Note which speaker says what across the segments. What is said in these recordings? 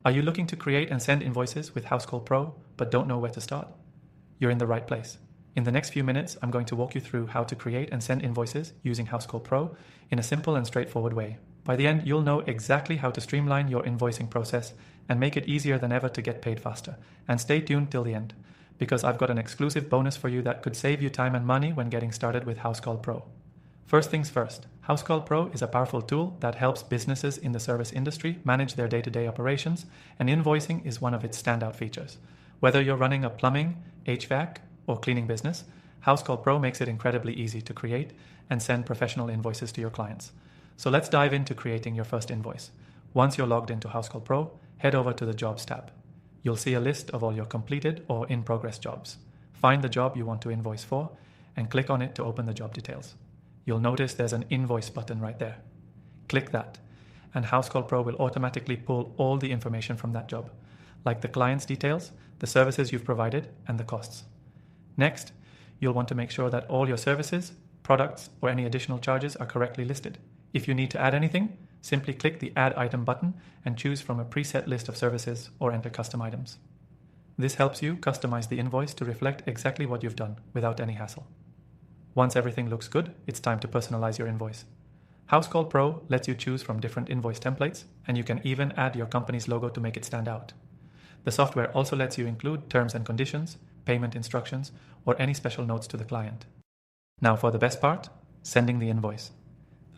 Speaker 1: Are you looking to create and send invoices with Housecall Pro but don't know where to start? You're in the right place. In the next few minutes, I'm going to walk you through how to create and send invoices using Housecall Pro in a simple and straightforward way. By the end, you'll know exactly how to streamline your invoicing process and make it easier than ever to get paid faster. And stay tuned till the end, because I've got an exclusive bonus for you that could save you time and money when getting started with Housecall Pro. First things first, Housecall Pro is a powerful tool that helps businesses in the service industry manage their day-to-day operations, and invoicing is one of its standout features. Whether you're running a plumbing, HVAC, or cleaning business, Housecall Pro makes it incredibly easy to create and send professional invoices to your clients. So let's dive into creating your first invoice. Once you're logged into Housecall Pro, head over to the Jobs tab. You'll see a list of all your completed or in-progress jobs. Find the job you want to invoice for and click on it to open the job details. You'll notice there's an Invoice button right there. Click that, and Housecall Pro will automatically pull all the information from that job, like the client's details, the services you've provided, and the costs. Next, you'll want to make sure that all your services, products, or any additional charges are correctly listed. If you need to add anything, simply click the Add Item button and choose from a preset list of services or enter custom items. This helps you customize the invoice to reflect exactly what you've done without any hassle. Once everything looks good, it's time to personalize your invoice. Housecall Pro lets you choose from different invoice templates, and you can even add your company's logo to make it stand out. The software also lets you include terms and conditions, payment instructions, or any special notes to the client. Now for the best part, sending the invoice.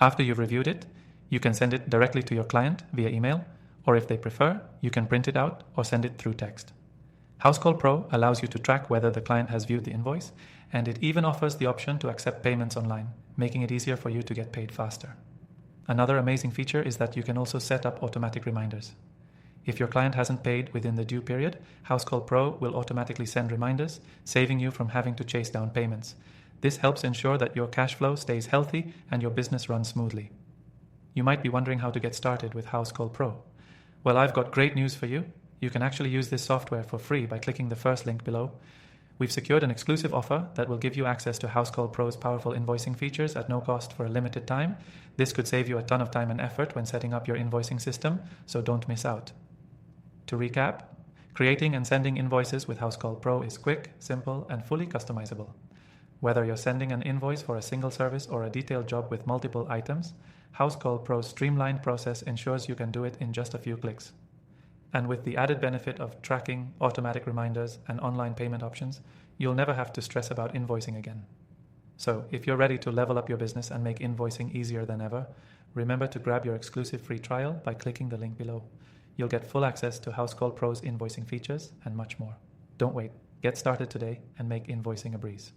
Speaker 1: After you've reviewed it, you can send it directly to your client via email, or if they prefer, you can print it out or send it through text. Housecall Pro allows you to track whether the client has viewed the invoice, and it even offers the option to accept payments online, making it easier for you to get paid faster. Another amazing feature is that you can also set up automatic reminders. If your client hasn't paid within the due period, Housecall Pro will automatically send reminders, saving you from having to chase down payments. This helps ensure that your cash flow stays healthy and your business runs smoothly. You might be wondering how to get started with Housecall Pro. Well, I've got great news for you. You can actually use this software for free by clicking the first link below. We've secured an exclusive offer that will give you access to Housecall Pro's powerful invoicing features at no cost for a limited time. This could save you a ton of time and effort when setting up your invoicing system, so don't miss out. To recap, creating and sending invoices with Housecall Pro is quick, simple, and fully customizable. Whether you're sending an invoice for a single service or a detailed job with multiple items, Housecall Pro's streamlined process ensures you can do it in just a few clicks. And with the added benefit of tracking, automatic reminders, and online payment options, you'll never have to stress about invoicing again. So, if you're ready to level up your business and make invoicing easier than ever, remember to grab your exclusive free trial by clicking the link below. You'll get full access to Housecall Pro's invoicing features and much more. Don't wait. Get started today and make invoicing a breeze.